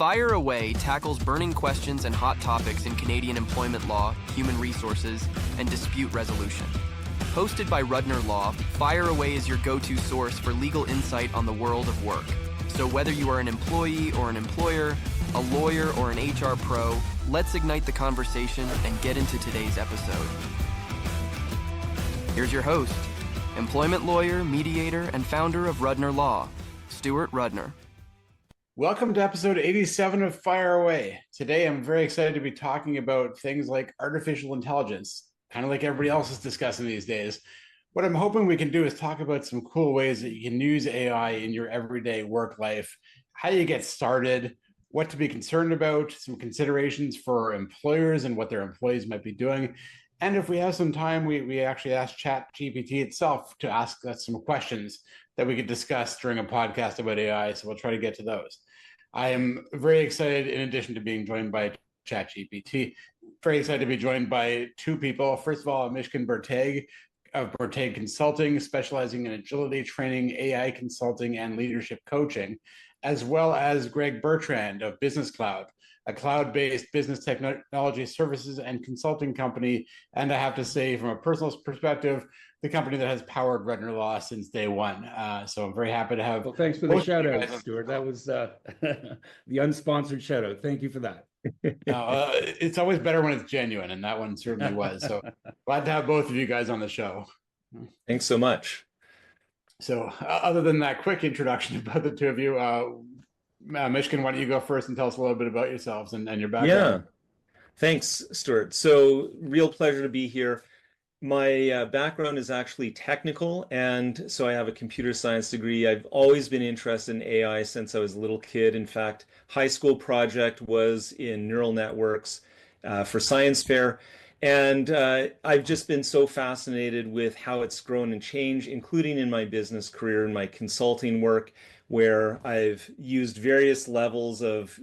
Fire Away tackles burning questions and hot topics in Canadian employment law, human resources, and dispute resolution. Hosted by Rudner Law, Fire Away is your go-to source for legal insight on the world of work. So whether you are an employee or an employer, a lawyer or an HR pro, let's ignite the conversation and get into today's episode. Here's your host, employment lawyer, mediator, and founder of Rudner Law, Stuart Rudner. Welcome to episode 87 of Fire Away. Today, I'm very excited to be talking about things like artificial intelligence, kind of like everybody else is discussing these days. What I'm hoping we can do is talk about some cool ways that you can use AI in your everyday work life, how you get started, what to be concerned about, some considerations for employers and what their employees might be doing. And if we have some time, we actually asked ChatGPT itself to ask us some questions that we could discuss during a podcast about AI. So we'll try to get to those. I am very excited, in addition to being joined by ChatGPT, very excited to be joined by two people. First of all, Mishkin Berteig of Berteig Consulting, specializing in agility training, AI consulting, and leadership coaching, as well as Bertrand of Business Cloud, a cloud-based business technology services and consulting company. And I have to say, from a personal perspective, the company that has powered Rudner Law since day one. So I'm very happy to have. Well, thanks for the shout out, Stuart. That was the unsponsored shout out. Thank you for that. It's always better when it's genuine, and that one certainly was. So glad to have both of you guys on the show. Thanks so much. So other than that quick introduction about the two of you, Mishkin, why don't you go first and tell us a little bit about yourselves and your background? Yeah, thanks, Stuart. So real pleasure to be here. My background is actually technical, and so I have a computer science degree. I've always been interested in AI since I was a little kid. In fact, high school project was in neural networks for science fair. And I've just been so fascinated with how it's grown and changed, including in my business career and my consulting work, where I've used various levels of,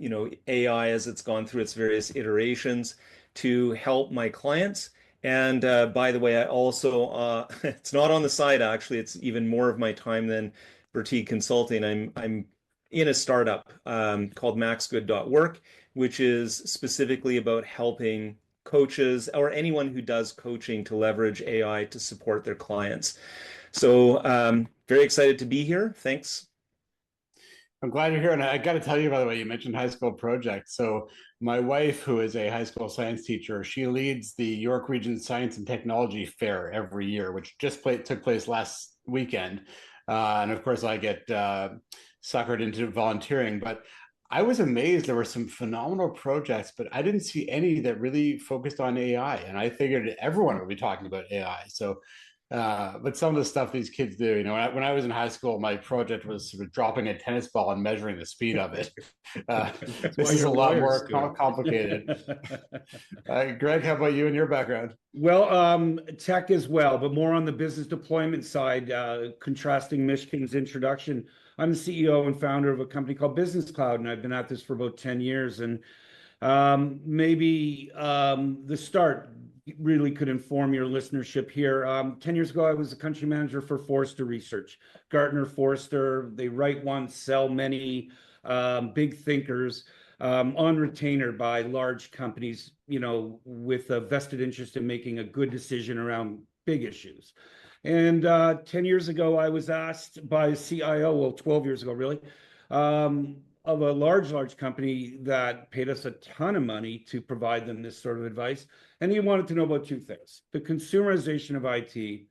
AI as it's gone through its various iterations to help my clients. And by the way, I also, it's not on the side, actually, it's even more of my time than Berteig Consulting. I'm in a startup called maxgood.work, which is specifically about helping coaches or anyone who does coaching to leverage AI to support their clients. So very excited to be here. Thanks. I'm glad you're here. And I got to tell you, by the way, you mentioned high school projects. So my wife, who is a high school science teacher, she leads the York Region Science and Technology Fair every year, which just took place last weekend. And of course, I get suckered into volunteering. But I was amazed. There were some phenomenal projects, but I didn't see any that really focused on AI. And I figured everyone would be talking about AI. So, but some of the stuff these kids do, when I was in high school, my project was sort of dropping a tennis ball and measuring the speed of it. This is a lot more complicated. Greg, how about you and your background? Well, tech as well, but more on the business deployment side, contrasting Mishkin's introduction. I'm the CEO and founder of a company called Business Cloud, and I've been at this for about 10 years. And maybe the start really could inform your listenership here. 10 years ago, I was a country manager for Forrester Research. Gartner, Forrester, they write once, sell many, big thinkers on retainer by large companies, with a vested interest in making a good decision around big issues. And 10 years ago, I was asked by a CIO, well, 12 years ago, really, of a large company that paid us a ton of money to provide them this sort of advice. And he wanted to know about two things: the consumerization of IT,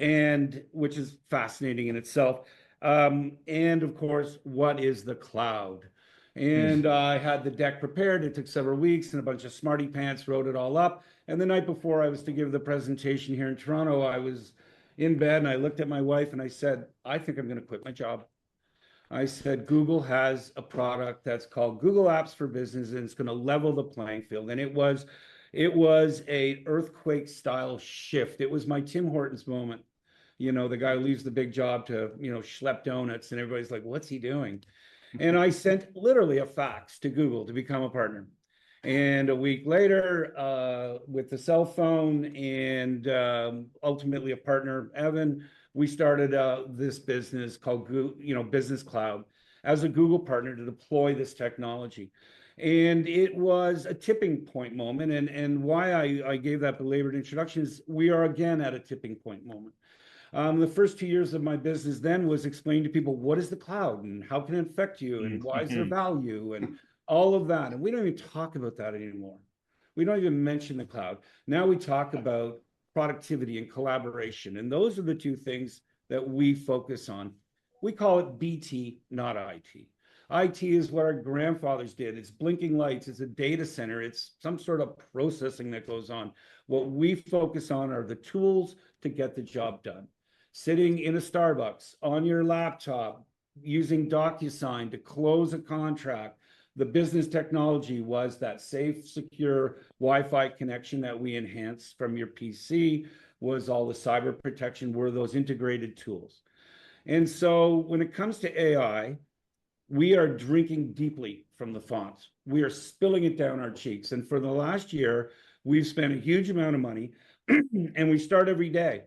and which is fascinating in itself. And of course, what is the cloud? And I had the deck prepared. It took several weeks and a bunch of smarty pants, wrote it all up. And the night before I was to give the presentation here in Toronto, I was in bed and I looked at my wife and I said, I think I'm going to quit my job. I said, Google has a product that's called Google Apps for Business, and it's going to level the playing field. And it was a earthquake style shift. It was my Tim Hortons moment. The guy who leaves the big job to, schlep donuts, and everybody's like, what's he doing? And I sent literally a fax to Google to become a partner. And a week later, with the cell phone and ultimately a partner, Evan, we started this business called Business Cloud. as a Google partner to deploy this technology. And it was a tipping point moment. And why I gave that belabored introduction is we are again at a tipping point moment. The first 2 years of my business then was explaining to people, what is the cloud and how can it affect you and why is there value and all of that. And we don't even talk about that anymore. We don't even mention the cloud. Now we talk about productivity and collaboration. And those are the two things that we focus on. We call it BT, not IT. IT is what our grandfathers did. It's blinking lights, it's a data center, it's some sort of processing that goes on. What we focus on are the tools to get the job done. Sitting in a Starbucks on your laptop, using DocuSign to close a contract. The business technology was that safe, secure Wi-Fi connection that we enhanced from your PC, was all the cyber protection, were those integrated tools. And so when it comes to AI, we are drinking deeply from the font. We are spilling it down our cheeks. And for the last year, we've spent a huge amount of money and we start every day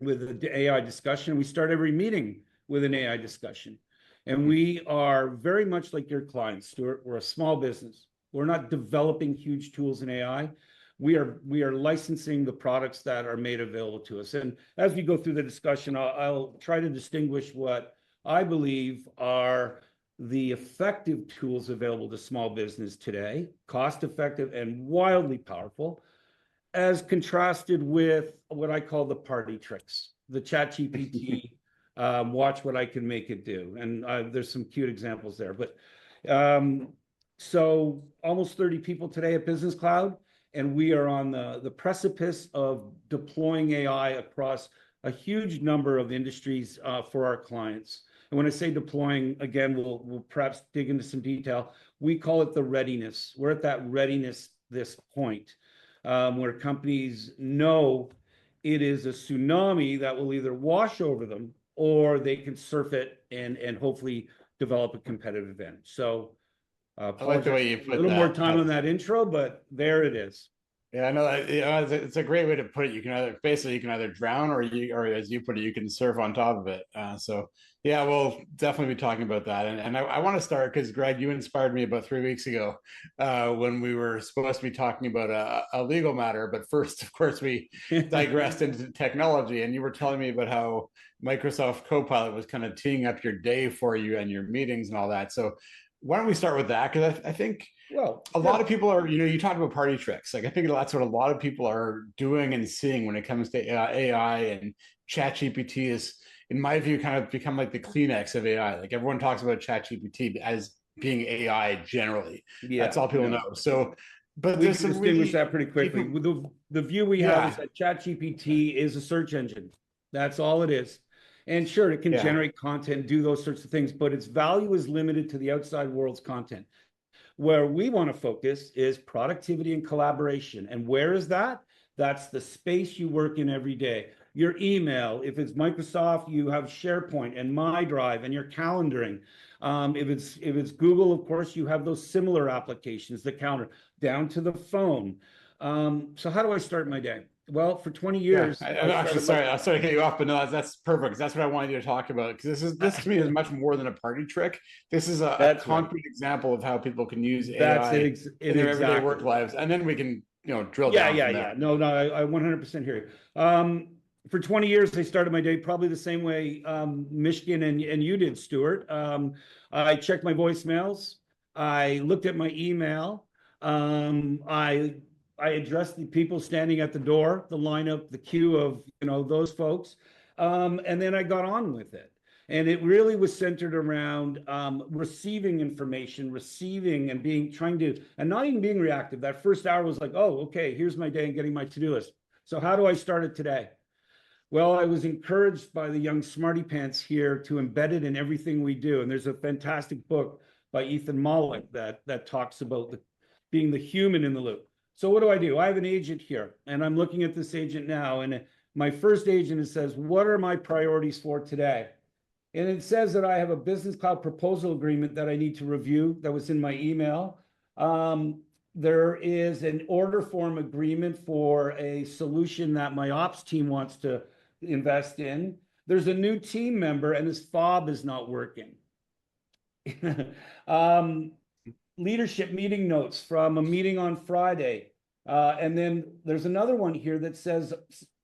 with an AI discussion. We start every meeting with an AI discussion. And we are very much like your clients, Stuart. We're a small business. We're not developing huge tools in AI. We are licensing the products that are made available to us. And as we go through the discussion, I'll try to distinguish what I believe are the effective tools available to small business today, cost-effective and wildly powerful, as contrasted with what I call the party tricks, the ChatGPT, watch what I can make it do. And there's some cute examples there. But so almost 30 people today at Business Cloud, and we are on the precipice of deploying AI across a huge number of industries for our clients. And when I say deploying, again, we'll perhaps dig into some detail. We call it the readiness. We're at that readiness this point where companies know it is a tsunami that will either wash over them or they can surf it and hopefully develop a competitive advantage. So I like the way you put a little that. more time on that intro, but there it is. Yeah, I know that, you know, it's a great way to put it. You can either drown or as you put it, you can surf on top of it. So yeah, we'll definitely be talking about that. And I want to start because Greg, you inspired me about 3 weeks ago when we were supposed to be talking about a legal matter. But first, of course, we digressed into technology, and you were telling me about how Microsoft Copilot was kind of teeing up your day for you and your meetings and all that. So why don't we start with that? Because I think a lot of people are, you talk about party tricks. Like I think that's what a lot of people are doing and seeing when it comes to AI, and ChatGPT is, in my view, kind of become like the Kleenex of AI. Like everyone talks about ChatGPT as being AI generally. Yeah, that's all people know. So, but we can distinguish that pretty quickly. The view we have is that ChatGPT is a search engine. That's all it is. And sure, it can generate content, do those sorts of things, but its value is limited to the outside world's content. Where we want to focus is productivity and collaboration. And where is that? That's the space you work in every day. Your email, if it's Microsoft, you have SharePoint and MyDrive and your calendaring. If it's Google, of course, you have those similar applications, the calendar, down to the phone. So how do I start my day? Well, for 20 years. I'm actually sorry. I'm sorry to cut you off, but no, that's perfect. That's what I wanted you to talk about, because this to me is much more than a party trick. This is a concrete example of how people can use AI in their everyday work lives, and then we can drill down. Yeah. No, I 100% hear you. For 20 years, I started my day probably the same way Mishkin and you did, Stuart. I checked my voicemails. I looked at my email. I addressed the people standing at the door, the lineup, the queue of those folks, and then I got on with it. And it really was centered around receiving information, and not even being reactive. That first hour was like, oh, okay, here's my day and getting my to-do list. So how do I start it today? Well, I was encouraged by the young smarty pants here to embed it in everything we do. And there's a fantastic book by Ethan Mollick that talks about being the human in the loop. So what do? I have an agent here, and I'm looking at this agent now, and my first agent, it says, what are my priorities for today? And it says that I have a business cloud proposal agreement that I need to review that was in my email. There is an order form agreement for a solution that my ops team wants to invest in. There's a new team member, and his fob is not working. um, leadership meeting notes from a meeting on Friday. And then there's another one here that says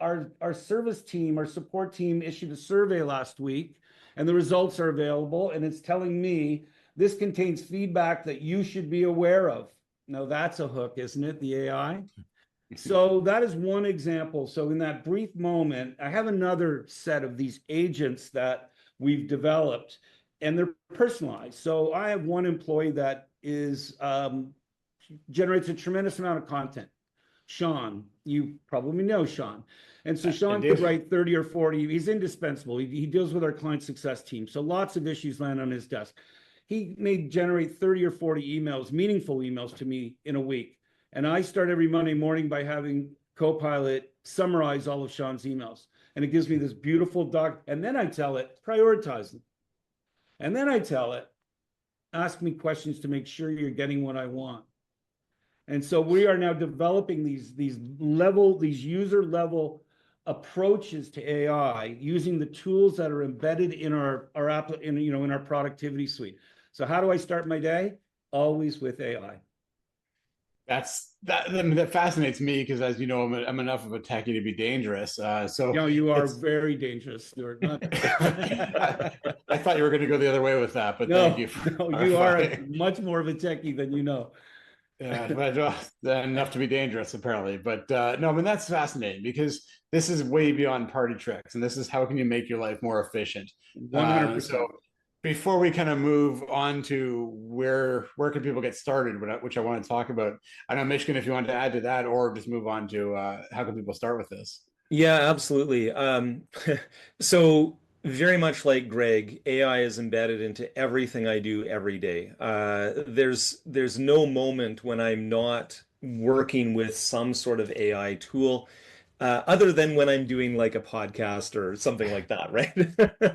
our service team, our support team issued a survey last week, and the results are available. And it's telling me this contains feedback that you should be aware of. Now that's a hook, isn't it? The AI. So that is one example. So in that brief moment, I have another set of these agents that we've developed, and they're personalized. So I have one employee that is generates a tremendous amount of content. Sean, you probably know Sean. And so Sean could write 30 or 40. He's indispensable. He deals with our client success team. So lots of issues land on his desk. He may generate 30 or 40 emails, meaningful emails to me in a week. And I start every Monday morning by having Copilot summarize all of Sean's emails. And it gives me this beautiful doc. And then I tell it, prioritize them. And then I tell it, ask me questions to make sure you're getting what I want. And so we are now developing these user level approaches to AI using the tools that are embedded in our productivity suite. So how do I start my day? Always with AI. That fascinates me because, as you know, I'm enough of a techie to be dangerous. So you are very dangerous, Stuart. I thought you were going to go the other way with that, but no, thank you. You are much more of a techie than you know. Yeah, but enough to be dangerous, apparently. But no, I mean, that's fascinating because this is way beyond party tricks, and this is how can you make your life more efficient. 100%. So before we kind of move on to where can people get started, which I want to talk about, I know, Mishkin, if you want to add to that, or just move on to how can people start with this? Yeah, absolutely. So very much like Greg, AI is embedded into everything I do every day. There's no moment when I'm not working with some sort of AI tool, other than when I'm doing like a podcast or something like that, right?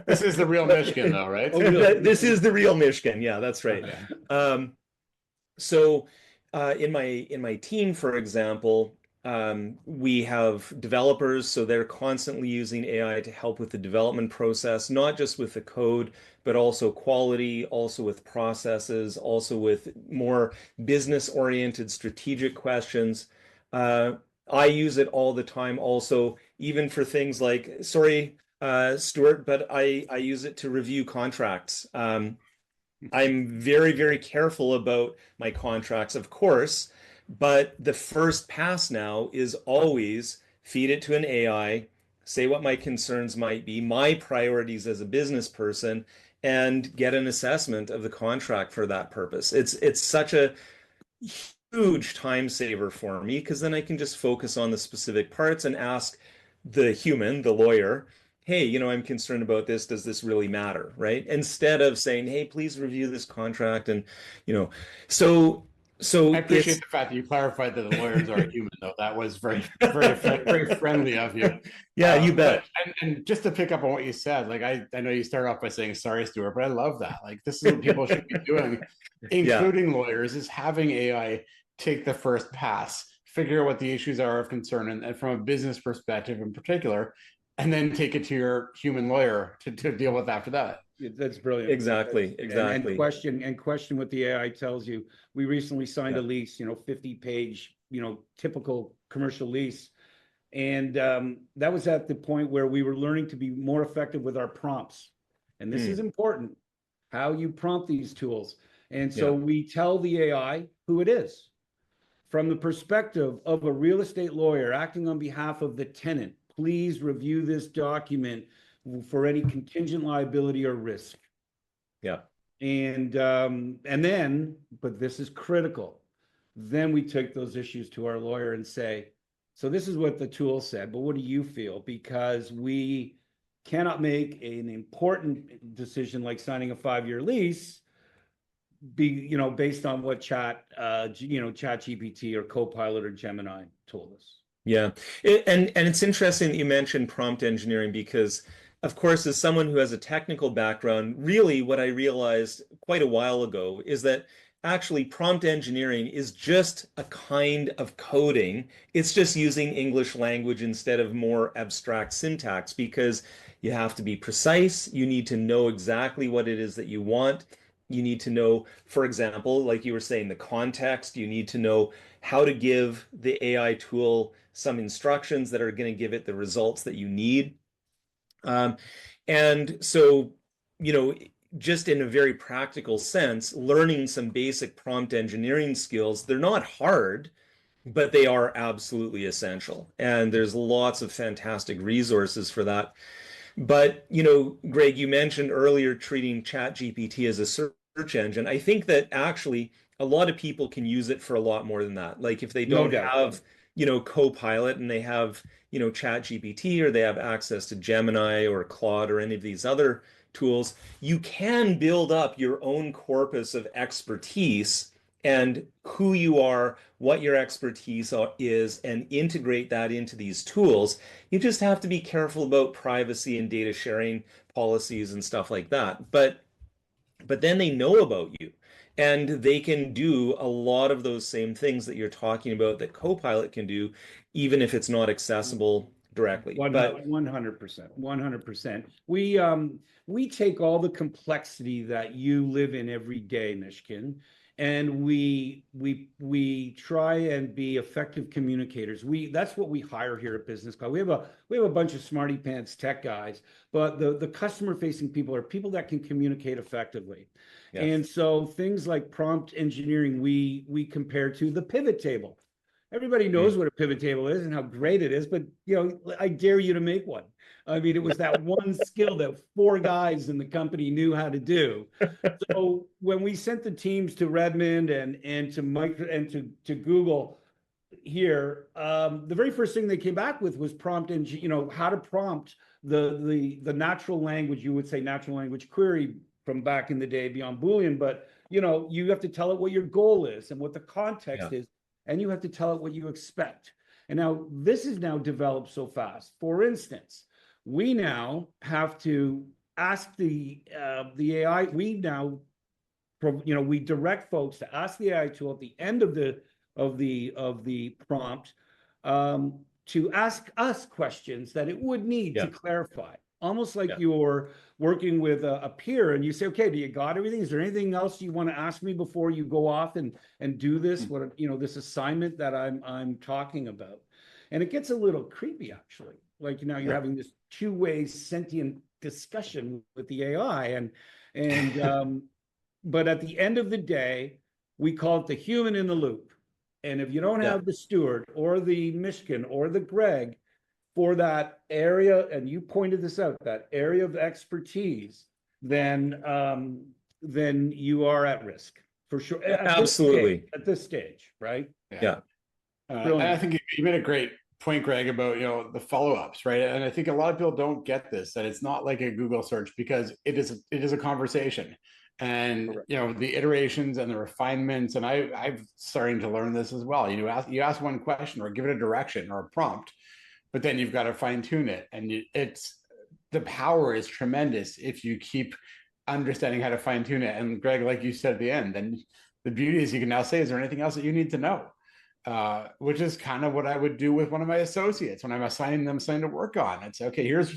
This is the real Mishkin, though, right? This is the real Mishkin. Yeah, that's right. Okay. So in my team, for example, we have developers, so they're constantly using AI to help with the development process, not just with the code, but also quality, also with processes, also with more business-oriented strategic questions. I use it all the time also, even for things like, sorry, Stuart, but I use it to review contracts. I'm very, very careful about my contracts, of course, but the first pass now is always feed it to an AI, say what my concerns might be, my priorities as a business person, and get an assessment of the contract for that purpose. It's such a huge time saver for me because then I can just focus on the specific parts and ask the human, the lawyer, hey, I'm concerned about this. Does this really matter? Right? Instead of saying, hey, please review this contract. And, so I appreciate the fact that you clarified that the lawyers are human, though. That was very, very, very friendly of you. Yeah, you bet. And just to pick up on what you said, like I know you started off by saying sorry, Stuart, but I love that. Like this is what people should be doing, including lawyers, is having AI take the first pass, figure out what the issues are of concern, and from a business perspective in particular, and then take it to your human lawyer to deal with after that. That's brilliant. Exactly. And question what the AI tells you. We recently signed a lease, 50-page, typical commercial lease. And that was at the point where we were learning to be more effective with our prompts. And this is important, how you prompt these tools. And so we tell the AI who it is. From the perspective of a real estate lawyer acting on behalf of the tenant, please review this document for any contingent liability or risk. Yeah. And then, but this is critical, then we take those issues to our lawyer and say, so this is what the tool said, but what do you feel? Because we cannot make an important decision like signing a 5-year lease based on what ChatGPT or Copilot or Gemini told us. Yeah. And it's interesting that you mentioned prompt engineering because, of course, as someone who has a technical background, really what I realized quite a while ago is that actually prompt engineering is just a kind of coding. It's just using English language instead of more abstract syntax because you have to be precise. You need to know exactly what it is that you want. You need to know, for example, like you were saying, the context. You need to know how to give the AI tool some instructions that are going to give it the results that you need. Um, and so, you know, just in a very practical sense, learning some basic prompt engineering skills, they're not hard, but they are absolutely essential. And there's lots of fantastic resources for that. But, you know, Greg, you mentioned earlier treating ChatGPT as a search engine. I think that actually a lot of people can use it for a lot more than that. Like if they No don't doubt. have, you know, Copilot and they have, you know, ChatGPT, or they have access to Gemini or Claude or any of these other tools, you can build up your own corpus of expertise and who you are, what your expertise is, and integrate that into these tools. You just have to be careful about privacy and data sharing policies and stuff like that. But then they know about you, and they can do a lot of those same things that you're talking about that Copilot can do, even if it's not accessible directly. But 100%, 100%. We take all the complexity that you live in every day, Mishkin, and we try and be effective communicators. That's what we hire here at Business Cloud. We have a bunch of smarty pants tech guys, but the customer facing people are people that can communicate effectively. yes. And so things like prompt engineering, we compare to the pivot table. Everybody knows what a pivot table is and how great it is, but you know, I dare you to make one. I mean, it was that one skill that 4 guys in the company knew how to do. So when we sent the teams to Redmond and to Micro and to Google here, the very first thing they came back with was prompt and you know how to prompt the natural language, you would say natural language query from back in the day beyond Boolean, but you know, you have to tell it what your goal is and what the context is. And you have to tell it what you expect. And now this is now developed so fast. For instance, we now have to ask the AI. We now, you know, we direct folks to ask the AI tool at the end of the prompt to ask us questions that it would need to clarify. Almost like you're working with a peer and you say, okay, do you got everything? Is there anything else you want to ask me before you go off and do this, what, you know, this assignment that I'm talking about? And it gets a little creepy, actually. Like now you're having this two-way sentient discussion with the AI. But at the end of the day, we call it the human in the loop. And if you don't have the Stuart or the Mishkin or the Greg for that area, and you pointed this out, that area of expertise, then you are at risk for sure. Absolutely. At this stage, right? Yeah. And I think you made a great point, Greg, about, you know, the follow-ups, right? And I think a lot of people don't get this, that it's not like a Google search, because it is a conversation. And you know, the iterations and the refinements, and I've starting to learn this as well. You know, you ask one question or give it a direction or a prompt, but then you've got to fine tune it. And it's the power is tremendous if you keep understanding how to fine tune it. And Greg, like you said at the end, then the beauty is you can now say, is there anything else that you need to know? Which is kind of what I would do with one of my associates when I'm assigning them something to work on. It's okay, here's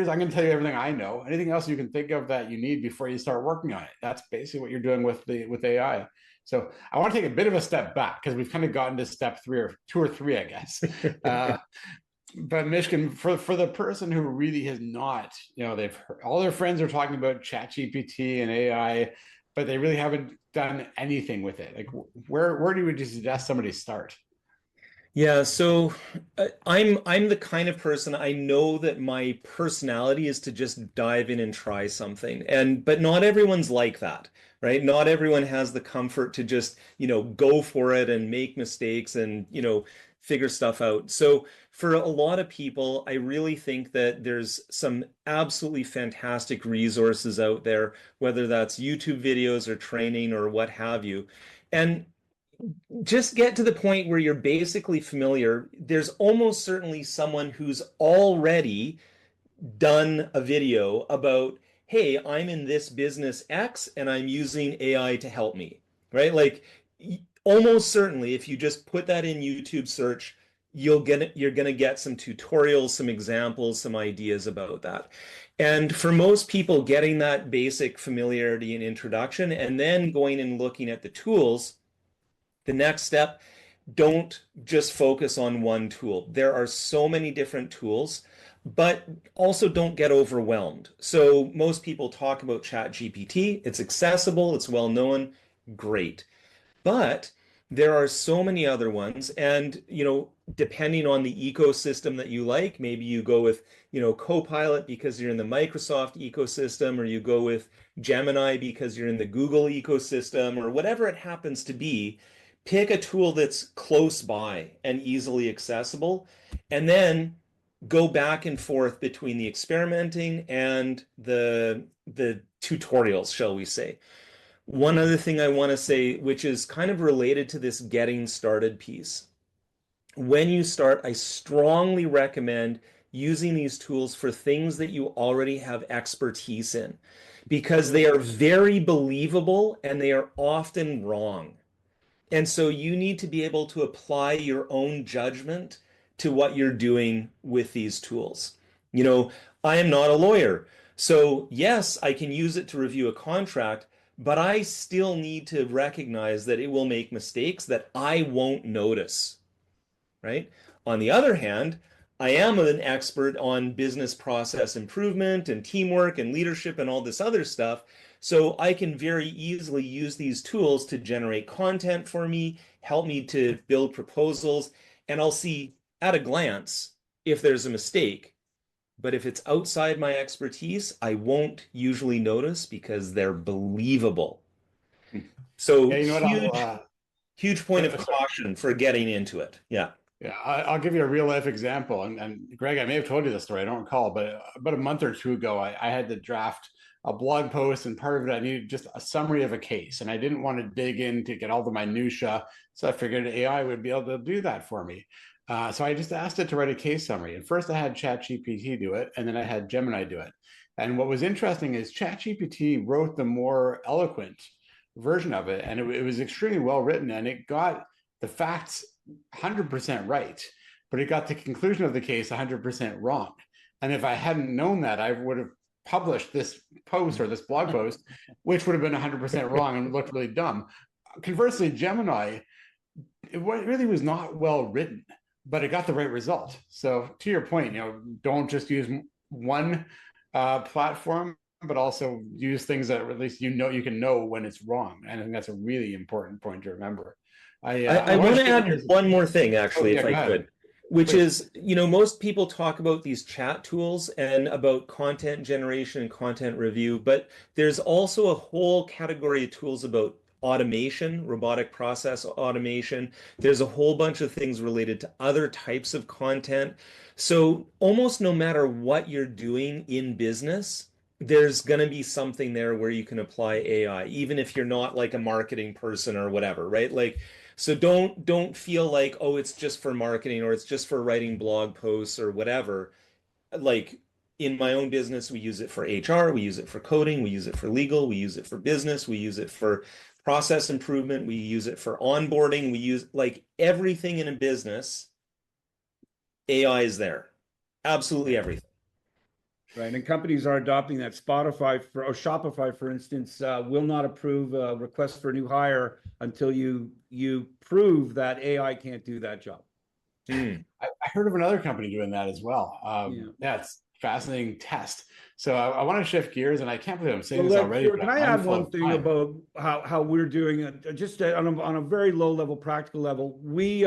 I'm going to tell you everything I know. Anything else you can think of that you need before you start working on it. That's basically what you're doing with AI. So I want to take a bit of a step back because we've kind of gotten to step 2 or 3, I guess. But Mishkin, for the person who really has not, you know, they've heard, all their friends are talking about ChatGPT and AI, but they really haven't done anything with it. Like, where do you suggest somebody start? Yeah, so I'm the kind of person, I know that my personality is to just dive in and try something. But not everyone's like that, right? Not everyone has the comfort to just, you know, go for it and make mistakes and, you know, figure stuff out. So for a lot of people, I really think that there's some absolutely fantastic resources out there, whether that's YouTube videos or training or what have you. And just get to the point where you're basically familiar. There's almost certainly someone who's already done a video about, hey, I'm in this business X and I'm using AI to help me, right? Like almost certainly, if you just put that in YouTube search, you're gonna get some tutorials, some examples, some ideas about that. And for most people, getting that basic familiarity and introduction, and then going and looking at the tools, the next step, don't just focus on one tool. There are so many different tools, but also don't get overwhelmed. So most people talk about ChatGPT. It's accessible, it's well known, great. But there are so many other ones, and depending on the ecosystem that you like, maybe you go with Copilot because you're in the Microsoft ecosystem, or you go with Gemini because you're in the Google ecosystem, or whatever it happens to be. Pick a tool that's close by and easily accessible, and then go back and forth between the experimenting and the tutorials, shall we say. One other thing I want to say, which is kind of related to this getting started piece. When you start, I strongly recommend using these tools for things that you already have expertise in, because they are very believable and they are often wrong. And so you need to be able to apply your own judgment to what you're doing with these tools. I am not a lawyer. So yes, I can use it to review a contract, but I still need to recognize that it will make mistakes that I won't notice, right? On the other hand, I am an expert on business process improvement and teamwork and leadership and all this other stuff. So I can very easily use these tools to generate content for me, help me to build proposals, and I'll see at a glance if there's a mistake. But if it's outside my expertise, I won't usually notice because they're believable. So Yeah, you know what? huge point of caution for getting into it. Yeah. Yeah, I'll give you a real life example. And Greg, I may have told you this story, I don't recall, but about a month or two ago, I had to draft a blog post, and part of it, I needed just a summary of a case. And I didn't want to dig in to get all the minutia. So I figured AI would be able to do that for me. So I just asked it to write a case summary. And first I had ChatGPT do it, and then I had Gemini do it. And what was interesting is ChatGPT wrote the more eloquent version of it. And it was extremely well written, and it got the facts 100% right, but it got the conclusion of the case 100% wrong. And if I hadn't known that, I would have published this post or this blog post, which would have been 100% wrong and looked really dumb. Conversely, Gemini, it really was not well written, but it got the right result. So to your point, don't just use one platform, but also use things that at least you can know when it's wrong. And I think that's a really important point to remember. I want to add one more thing, actually, if I could, which is, most people talk about these chat tools and about content generation and content review, but there's also a whole category of tools about automation, robotic process automation. There's a whole bunch of things related to other types of content. So almost no matter what you're doing in business, there's going to be something there where you can apply AI, even if you're not like a marketing person or whatever, right? So don't feel like, oh, it's just for marketing or it's just for writing blog posts or whatever. Like in my own business, we use it for HR, we use it for coding, we use it for legal, we use it for business, we use it for process improvement, we use it for onboarding, we use like everything in a business, AI is there. Absolutely everything. Right, and companies are adopting that. Shopify, for instance, will not approve a request for a new hire until you prove that AI can't do that job. I heard of another company doing that as well. Yeah, it's fascinating test. So I want to shift gears, and I can't believe I'm saying this already. Can I add one thing about how we're doing it? Just on a very low level, practical level, we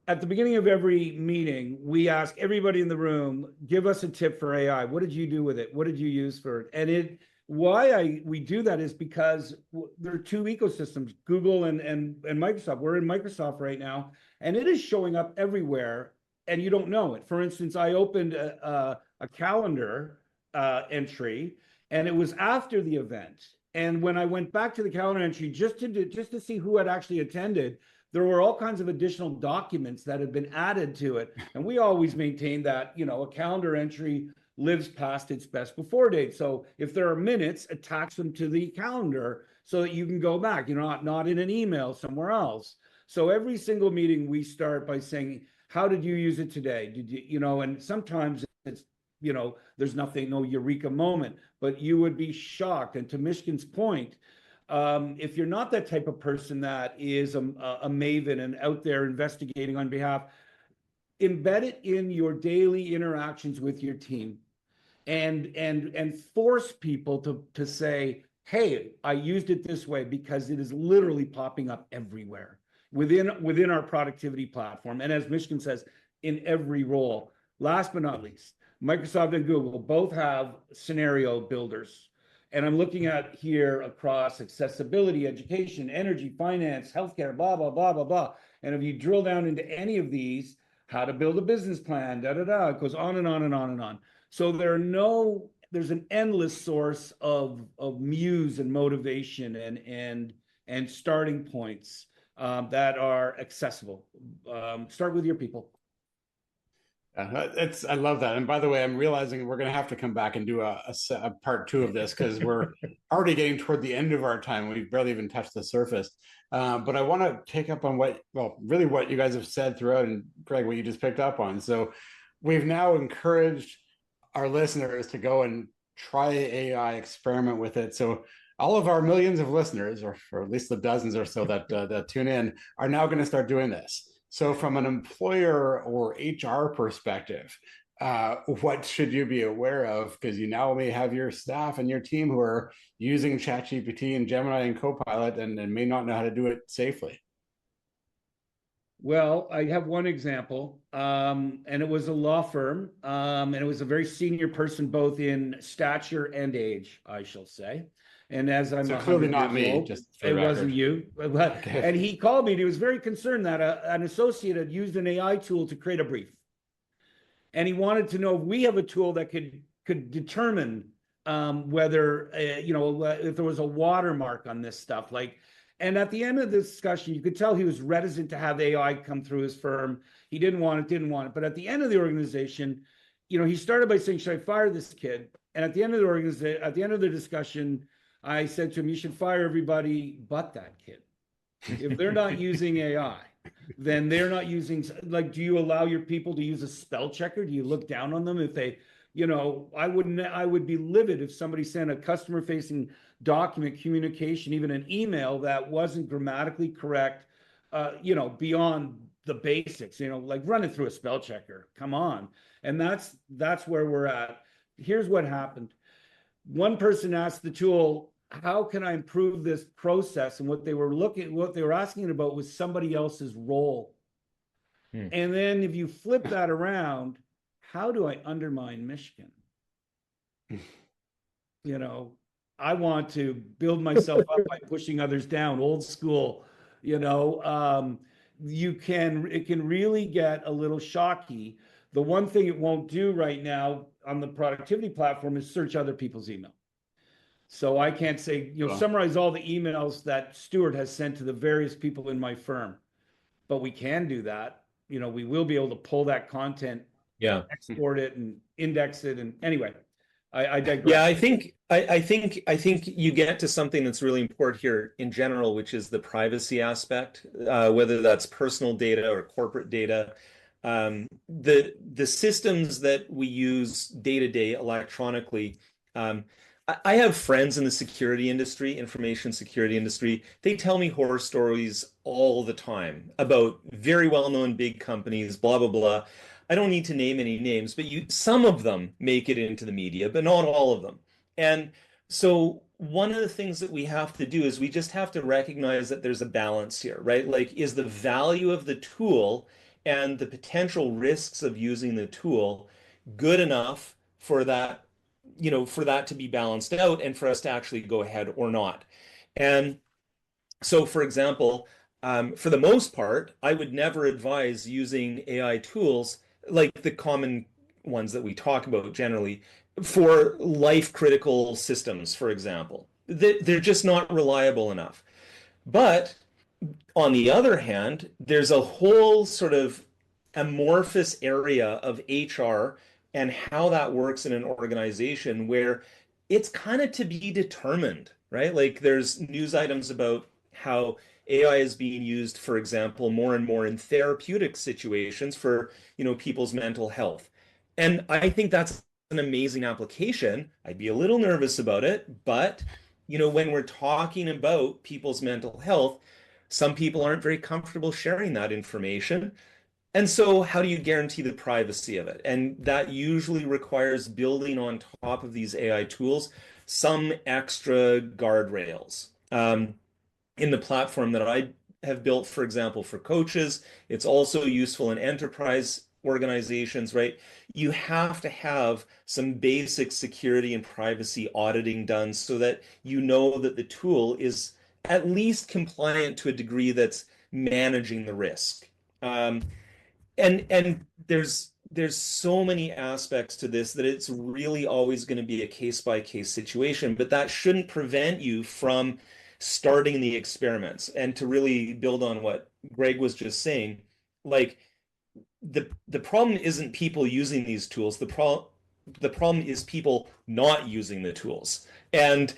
at the beginning of every meeting, we ask everybody in the room, give us a tip for AI. What did you do with it? What did you use for it? And we do that is because there are two ecosystems, Google and Microsoft. We're in Microsoft right now, and it is showing up everywhere, and you don't know it. For instance, I opened a calendar entry, and it was after the event. And when I went back to the calendar entry just to see who had actually attended, there were all kinds of additional documents that had been added to it. And we always maintain that, a calendar entry lives past its best before date. So if there are minutes, attach them to the calendar so that you can go back, not in an email somewhere else. So every single meeting we start by saying, How did you use it today? Did you, and sometimes it's, there's nothing, no eureka moment, but you would be shocked. And to Mishkin's point, if you're not that type of person that is a maven and out there investigating on behalf, embed it in your daily interactions with your team, and force people to say, hey, I used it this way, because it is literally popping up everywhere within our productivity platform. And as Mishkin says, in every role. Last but not least, Microsoft and Google both have scenario builders. And I'm looking at here across accessibility, education, energy, finance, healthcare, blah, blah, blah, blah, blah. And if you drill down into any of these, how to build a business plan, da, da, da, it goes on and on and on and on. So there's an endless source of muse and motivation and starting points that are accessible. Start with your people. I love that. And by the way, I'm realizing we're going to have to come back and do a part 2 of this, because we're already getting toward the end of our time. We've barely even touched the surface. But I want to take up on what you guys have said throughout, and Craig, what you just picked up on. So we've now encouraged our listeners to go and try AI, experiment with it. So all of our millions of listeners, or at least the dozens or so that tune in, are now going to start doing this. So from an employer or HR perspective, what should you be aware of? Because you now may have your staff and your team who are using ChatGPT and Gemini and Copilot and may not know how to do it safely. Well, I have one example, and it was a law firm, and it was a very senior person, both in stature and age, I shall say. And as I'm so clearly not me, old, just for it the record. wasn't you. Okay. And he called me, and he was very concerned that an associate had used an AI tool to create a brief. And he wanted to know if we have a tool that could determine whether, if there was a watermark on this stuff. And at the end of the discussion, you could tell he was reticent to have AI come through his firm. He didn't want it. But at the end of the organization, he started by saying, should I fire this kid? And at the end of the discussion, I said to him, you should fire everybody but that kid. If they're not using AI, then they're not using, do you allow your people to use a spell checker? Do you look down on them if they, I would be livid if somebody sent a customer facing document, communication, even an email that wasn't grammatically correct, beyond the basics, run it through a spell checker. Come on. And that's where we're at. Here's what happened. One person asked the tool, how can I improve this process? And what they were asking about was somebody else's role. And then if you flip that around, how do I undermine Mishkin? I want to build myself up by pushing others down, old school. It can really get a little shocky. The one thing it won't do right now on the productivity platform is search other people's email. So I can't say, summarize all the emails that Stuart has sent to the various people in my firm, but we can do that. We will be able to pull that content, export it and index it. And anyway, I digress. Yeah, I think you get to something that's really important here in general, which is the privacy aspect, whether that's personal data or corporate data. The systems that we use day to day electronically. I have friends in the security industry, information security industry. They tell me horror stories all the time about very well-known big companies, blah, blah, blah. I don't need to name any names, but some of them make it into the media, but not all of them. And so one of the things that we have to do is we just have to recognize that there's a balance here, right? Is the value of the tool and the potential risks of using the tool good enough for that to be balanced out and for us to actually go ahead or not. And so, for example, for the most part, I would never advise using AI tools like the common ones that we talk about generally for life critical systems, for example. They're just not reliable enough. But on the other hand, there's a whole sort of amorphous area of HR and how that works in an organization where it's kind of to be determined, right? There's news items about how AI is being used, for example, more and more in therapeutic situations for, people's mental health. And I think that's an amazing application. I'd be a little nervous about it, but when we're talking about people's mental health, some people aren't very comfortable sharing that information. And so, how do you guarantee the privacy of it? And that usually requires building on top of these AI tools some extra guardrails. In the platform that I have built, for example, for coaches, it's also useful in enterprise organizations, right? You have to have some basic security and privacy auditing done so that you know that the tool is at least compliant to a degree that's managing the risk. And there's so many aspects to this that it's really always going to be a case by case situation, but that shouldn't prevent you from starting the experiments. And to really build on what Greg was just saying, like the problem isn't people using these tools. The problem is people not using the tools and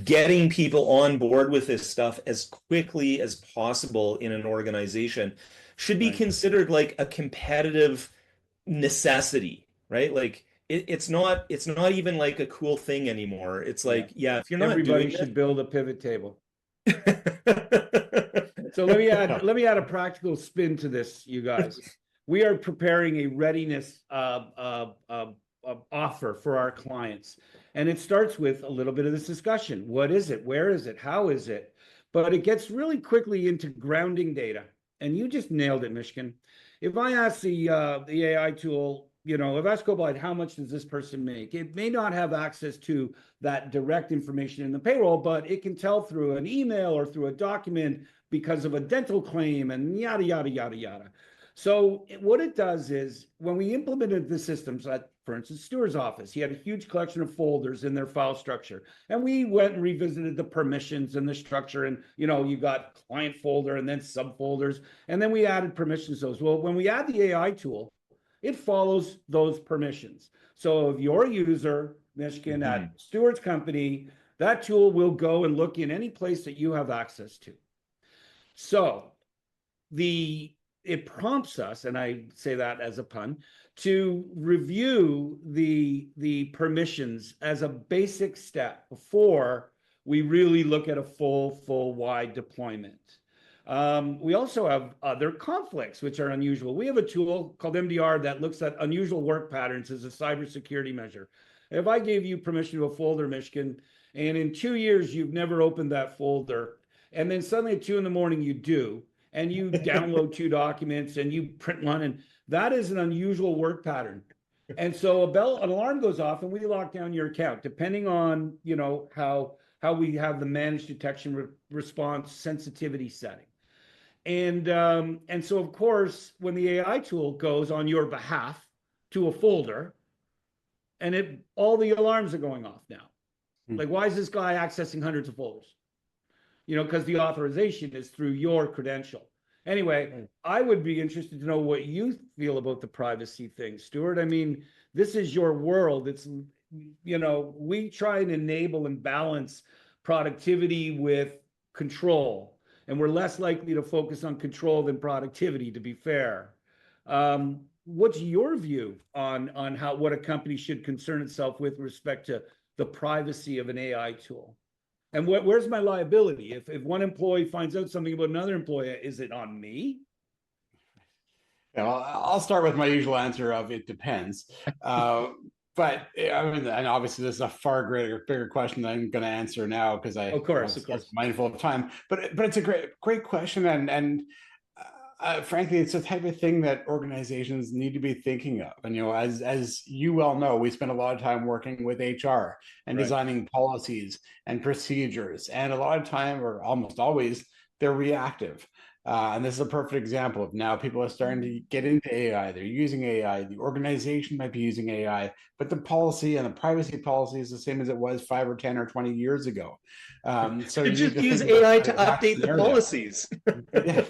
getting people on board with this stuff as quickly as possible in an organization should be considered like a competitive necessity, right? Like it's not even like a cool thing anymore. It's like, yeah, if you're not Everybody doing should it, build a pivot table. So let me add a practical spin to this, you guys. We are preparing a readiness offer for our clients, and it starts with a little bit of this discussion. What is it? Where is it? How is it? But it gets really quickly into grounding data, and you just nailed it, Mishkin. If I ask the AI tool, if I ask Cobalt, how much does this person make? It may not have access to that direct information in the payroll, but it can tell through an email or through a document because of a dental claim and yada, yada, yada, yada. So what it does is when we implemented the systems at, for instance, Stuart's office, he had a huge collection of folders in their file structure. And we went and revisited the permissions and the structure. And, you got client folder and then subfolders. And then we added permissions to those. Well, when we add the AI tool, it follows those permissions. So if you're a user, Mishkin, at Stuart's company, that tool will go and look in any place that you have access to. So it prompts us, and I say that as a pun, to review the permissions as a basic step before we really look at a full wide deployment. We also have other conflicts, which are unusual. We have a tool called MDR that looks at unusual work patterns as a cybersecurity measure. If I gave you permission to a folder, Mishkin, and in 2 years you've never opened that folder, and then suddenly at 2 a.m. you do, and you download 2 documents and you print one, and that is an unusual work pattern. And so an alarm goes off and we lock down your account, depending on how we have the managed detection response sensitivity setting. And so of course, when the AI tool goes on your behalf to a folder, and all the alarms are going off now. Like, why is this guy accessing hundreds of folders? Because the authorization is through your credential. Anyway, I would be interested to know what you feel about the privacy thing, Stuart. I mean, this is your world. It's, we try and enable and balance productivity with control, and we're less likely to focus on control than productivity, to be fair. What's your view on what a company should concern itself with respect to the privacy of an AI tool? And where's my liability? If one employee finds out something about another employee, is it on me? Well, I'll start with my usual answer of it depends. But I mean, and obviously this is a far bigger question than I'm going to answer now because of course, mindful of time. But it's a great question, and frankly, it's the type of thing that organizations need to be thinking of. And as you well know, we spend a lot of time working with HR and designing policies and procedures, and a lot of time, or almost always, they're reactive. And this is a perfect example of now people are starting to get into AI. They're using AI. The organization might be using AI, but the policy and the privacy policy is the same as it was 5 or 10 or 20 years ago. So You you need just to use think about AI that to exact update the scenario. policies. Yeah.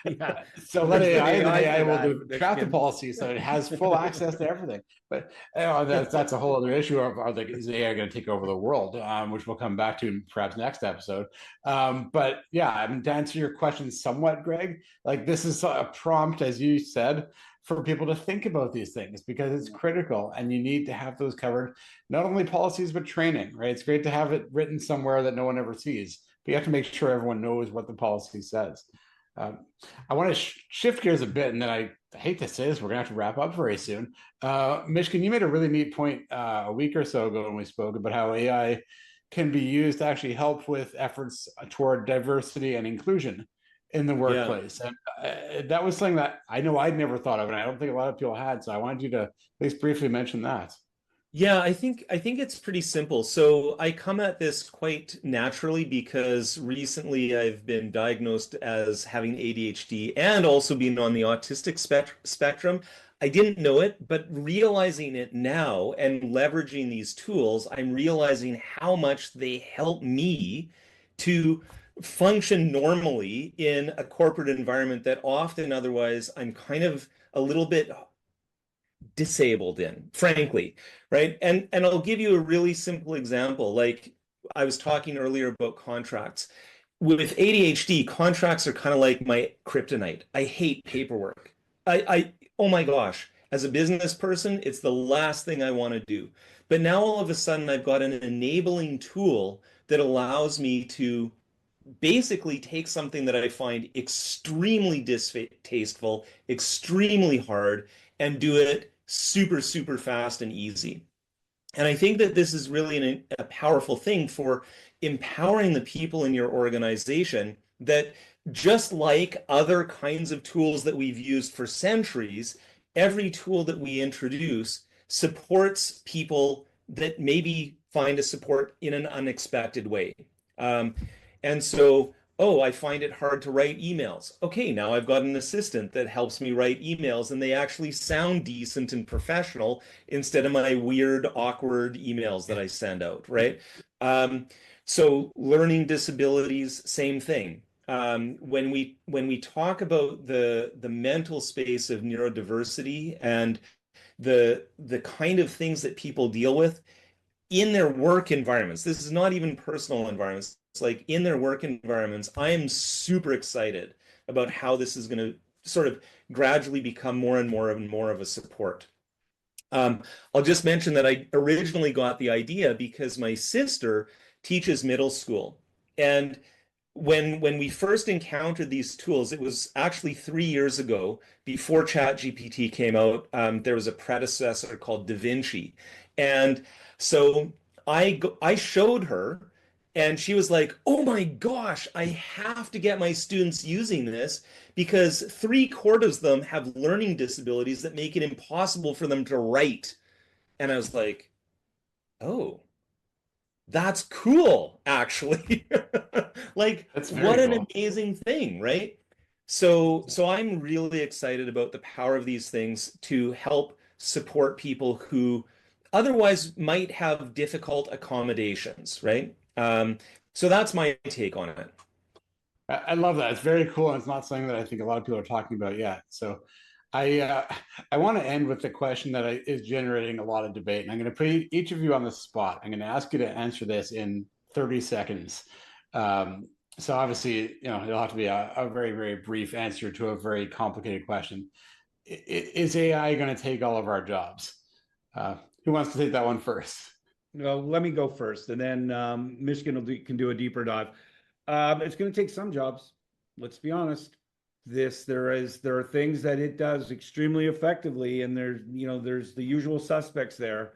Yeah. So let There's AI, an and then AI for will that, draft the Mishkin. policy so it has full access to everything. But that's a whole other issue of are they, is AI going to take over the world, which we'll come back to in perhaps next episode. But yeah, I mean, to answer your question somewhat, Greg, like this is a prompt, as you said, for people to think about these things because it's critical and you need to have those covered, not only policies, but training, right? It's great to have it written somewhere that no one ever sees, but you have to make sure everyone knows what the policy says. I want to shift gears a bit, and then I hate to say this, we're going to have to wrap up very soon. Mishkin, you made a really neat point a week or so ago when we spoke about how AI can be used to actually help with efforts toward diversity and inclusion in the Yeah. workplace. And that was something that I know I'd never thought of, and I don't think a lot of people had. So I wanted you to at least briefly mention that. Yeah, I think it's pretty simple. So I come at this quite naturally because recently I've been diagnosed as having ADHD and also being on the autistic spectrum. I didn't know it, but realizing it now and leveraging these tools, I'm realizing how much they help me to function normally in a corporate environment that often otherwise I'm kind of a little bit disabled in, frankly, right? And I'll give you a really simple example. Like I was talking earlier about contracts. With ADHD, contracts are kind of like my kryptonite. I hate paperwork. Oh my gosh, as a business person, it's the last thing I want to do. But now all of a sudden, I've got an enabling tool that allows me to basically take something that I find extremely distasteful, extremely hard, and do it super, super fast and easy. And I think that this is really a powerful thing for empowering the people in your organization that just like other kinds of tools that we've used for centuries, every tool that we introduce supports people that maybe find a support in an unexpected way. Um, and so, oh, I find it hard to write emails. Okay, now I've got an assistant that helps me write emails and they actually sound decent and professional instead of my weird, awkward emails that I send out, right? So learning disabilities, same thing. When we talk about the mental space of neurodiversity and the kind of things that people deal with in their work environments, this is not even personal environments. It's like in their work environments, I am super excited about how this is going to sort of gradually become more and more and more of a support. I'll just mention that I originally got the idea because my sister teaches middle school. And when we first encountered these tools, it was actually 3 years ago, before ChatGPT came out. There was a predecessor called Da Vinci. And so I showed her, and she was like, "Oh my gosh, I have to get my students using this because three-quarters of them have learning disabilities that make it impossible for them to write." And I was like, "Oh, that's cool, actually." Like, That's what very an cool. amazing thing, right? So I'm really excited about the power of these things to help support people who otherwise might have difficult accommodations, right? So that's my take on it. I love that. It's very cool, and it's not something that I think a lot of people are talking about yet. So, I want to end with the question that is generating a lot of debate, and I'm going to put each of you on the spot. I'm going to ask you to answer this in 30 seconds. So obviously, it'll have to be a very, very brief answer to a very complicated question. Is AI going to take all of our jobs? Who wants to take that one first? Well, let me go first, and then Michigan can do a deeper dive. It's going to take some jobs. Let's be honest. There are things that it does extremely effectively, and there's the usual suspects there.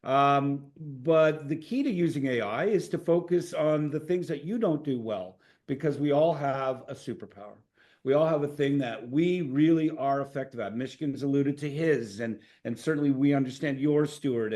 But the key to using AI is to focus on the things that you don't do well, because we all have a superpower. We all have a thing that we really are effective at. Michigan's alluded to his, and certainly we understand yours, Stuart,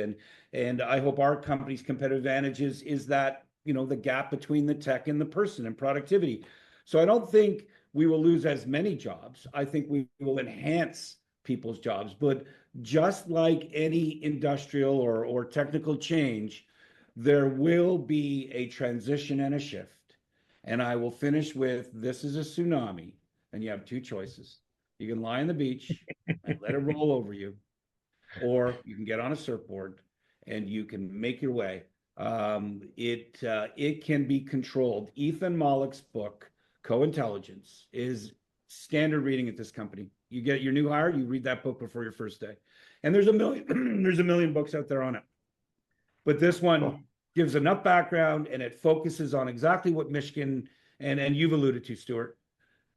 and I hope our company's competitive advantage is that the gap between the tech and the person and productivity. So I don't think we will lose as many jobs. I think we will enhance people's jobs. But just like any industrial or technical change, there will be a transition and a shift. And I will finish with, this is a tsunami, and you have two choices. You can lie on the beach and let it roll over you, or you can get on a surfboard and you can make your way. It can be controlled. Ethan Mollick's book, Co-Intelligence, is standard reading at this company. You get your new hire, you read that book before your first day. And there's a million, there's a million books out there on it. But this one gives enough background, and it focuses on exactly what Mishkin and you've alluded to, Stuart.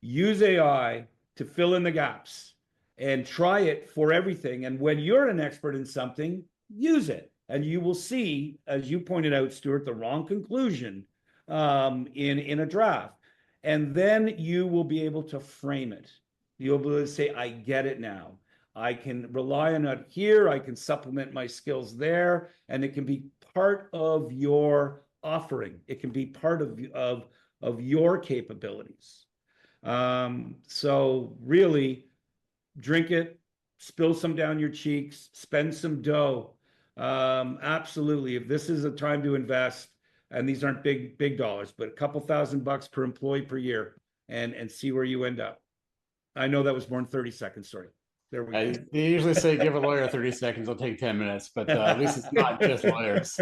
Use AI to fill in the gaps and try it for everything. And when you're an expert in something, use it. And you will see, as you pointed out, Stuart, the wrong conclusion in a draft. And then you will be able to frame it. You'll be able to say, I get it now. I can rely on it here. I can supplement my skills there. And it can be part of your offering. It can be part of your capabilities. So really, drink it, spill some down your cheeks, spend some dough. Absolutely. If this is a time to invest, and these aren't big dollars, but a couple $1,000 per employee per year, and see where you end up. I know that was more than 30 seconds. Sorry. There we go. They usually say give a lawyer 30 seconds, it'll take 10 minutes, but at least it's not just lawyers.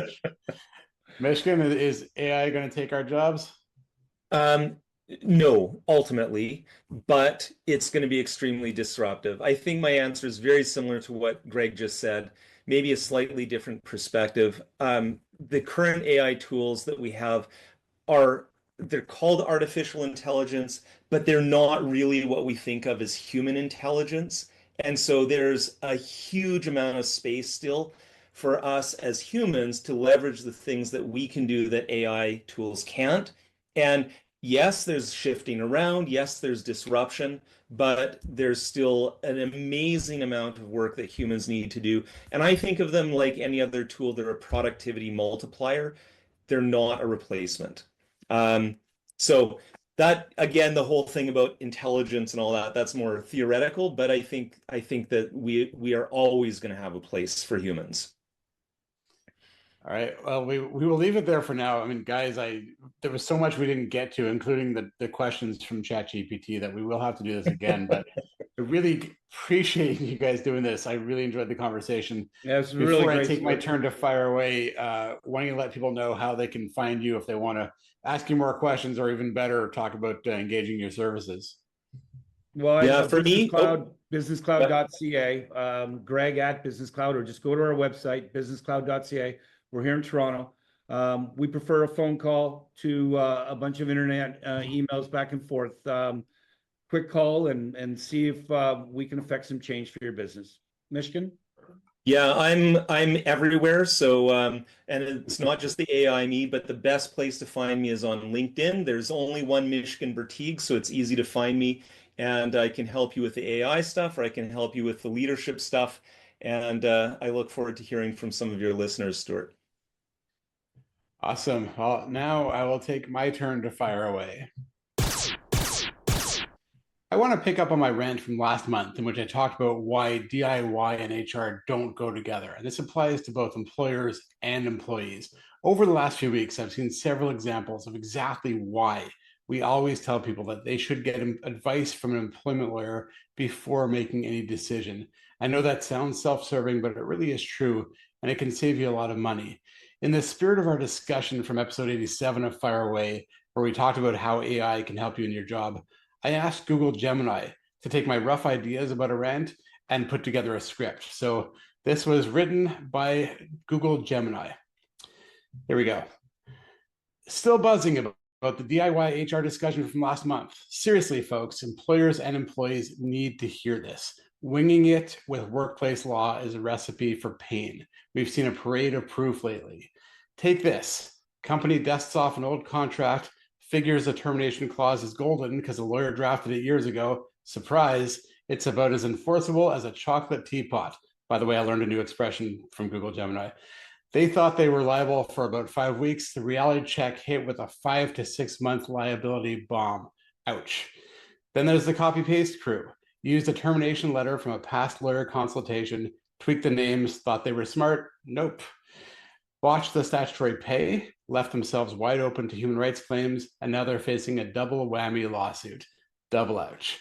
Mishkin, is AI going to take our jobs? No, ultimately, but it's going to be extremely disruptive. I think my answer is very similar to what Greg just said, maybe a slightly different perspective. The current AI tools that we have they're called artificial intelligence, but they're not really what we think of as human intelligence. And so there's a huge amount of space still for us as humans to leverage the things that we can do that AI tools can't. And yes, there's shifting around. Yes, there's disruption, but there's still an amazing amount of work that humans need to do. And I think of them like any other tool. They're a productivity multiplier. They're not a replacement. So that, again, the whole thing about intelligence and all that, that's more theoretical, but I think that we are always going to have a place for humans. All right. Well, we will leave it there for now. I mean, guys, there was so much we didn't get to, including the questions from ChatGPT, that we will have to do this again. But I really appreciate you guys doing this. I really enjoyed the conversation. Yeah, it's really Before great. I take my turn to fire away, wanting to let people know how they can find you if they want to ask you more questions, or even better, talk about engaging your services. Well, yeah, for me, businesscloud.ca, Greg at businesscloud, or just go to our website, businesscloud.ca. We're here in Toronto. We prefer a phone call to a bunch of internet emails back and forth. Quick call and see if we can affect some change for your business. Mishkin? Yeah, I'm everywhere. So, and it's not just the AI me, but the best place to find me is on LinkedIn. There's only one Mishkin Berteig, so it's easy to find me. And I can help you with the AI stuff, or I can help you with the leadership stuff. And I look forward to hearing from some of your listeners, Stuart. Awesome. Well, now I will take my turn to fire away. I want to pick up on my rant from last month, in which I talked about why DIY and HR don't go together. And this applies to both employers and employees. Over the last few weeks, I've seen several examples of exactly why we always tell people that they should get advice from an employment lawyer before making any decision. I know that sounds self-serving, but it really is true, and it can save you a lot of money. In the spirit of our discussion from episode 87 of Fire Away, where we talked about how AI can help you in your job, I asked Google Gemini to take my rough ideas about a rant and put together a script. So this was written by Google Gemini. Here we go. Still buzzing about the DIY HR discussion from last month. Seriously, folks, employers and employees need to hear this. Winging it with workplace law is a recipe for pain. We've seen a parade of proof lately. Take this. Company dusts off an old contract, figures a termination clause is golden because a lawyer drafted it years ago. Surprise, it's about as enforceable as a chocolate teapot. By the way, I learned a new expression from Google Gemini. They thought they were liable for about 5 weeks. The reality check hit with a 5 to 6 month liability bomb. Ouch. Then there's the copy-paste crew. Used a termination letter from a past lawyer consultation, tweaked the names, thought they were smart. Nope. Botched the statutory pay, left themselves wide open to human rights claims, and now they're facing a double whammy lawsuit. Double ouch.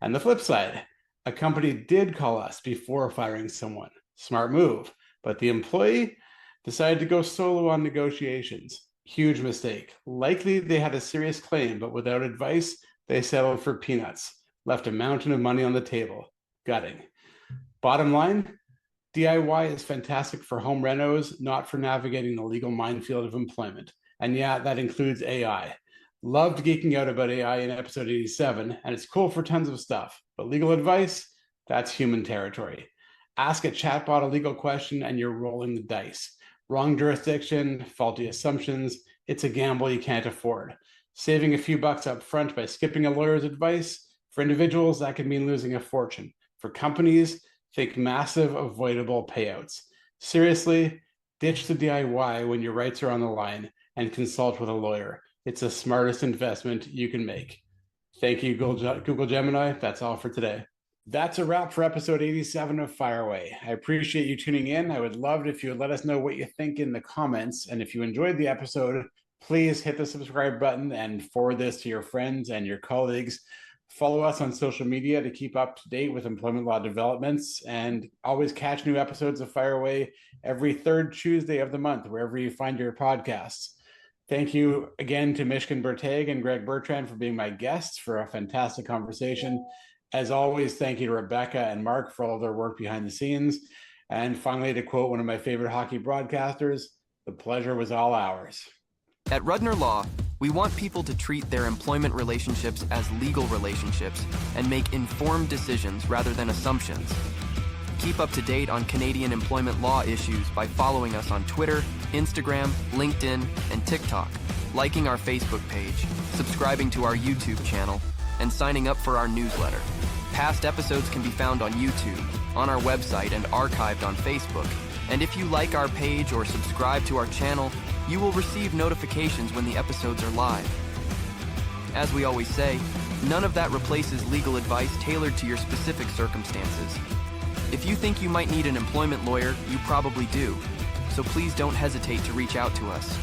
And the flip side, a company did call us before firing someone. Smart move. But the employee decided to go solo on negotiations. Huge mistake. Likely they had a serious claim, but without advice, they settled for peanuts. Left a mountain of money on the table. Gutting. Bottom line, DIY is fantastic for home renos, not for navigating the legal minefield of employment. And yeah, that includes AI. Loved geeking out about AI in episode 87, and it's cool for tons of stuff. But legal advice, that's human territory. Ask a chatbot a legal question and you're rolling the dice. Wrong jurisdiction, faulty assumptions, it's a gamble you can't afford. Saving a few bucks up front by skipping a lawyer's advice, for individuals, that could mean losing a fortune. For companies, think massive avoidable payouts. Seriously, ditch the DIY when your rights are on the line and consult with a lawyer. It's the smartest investment you can make. Thank you, Google Gemini. That's all for today. That's a wrap for episode 87 of Fire Away. I appreciate you tuning in. I would love it if you would let us know what you think in the comments. And if you enjoyed the episode, please hit the subscribe button and forward this to your friends and your colleagues. Follow us on social media to keep up to date with employment law developments, and always catch new episodes of Fire Away every third Tuesday of the month, wherever you find your podcasts. Thank you again to Mishkin Berteig and Greg Bertrand for being my guests for a fantastic conversation. As always, thank you to Rebecca and Mark for all of their work behind the scenes. And finally, to quote one of my favorite hockey broadcasters, the pleasure was all ours. At Rudner Law, we want people to treat their employment relationships as legal relationships and make informed decisions rather than assumptions. Keep up to date on Canadian employment law issues by following us on Twitter, Instagram, LinkedIn, and TikTok, liking our Facebook page, subscribing to our YouTube channel, and signing up for our newsletter. Past episodes can be found on YouTube, on our website, and archived on Facebook. And if you like our page or subscribe to our channel, you will receive notifications when the episodes are live. As we always say, none of that replaces legal advice tailored to your specific circumstances. If you think you might need an employment lawyer, you probably do. So please don't hesitate to reach out to us.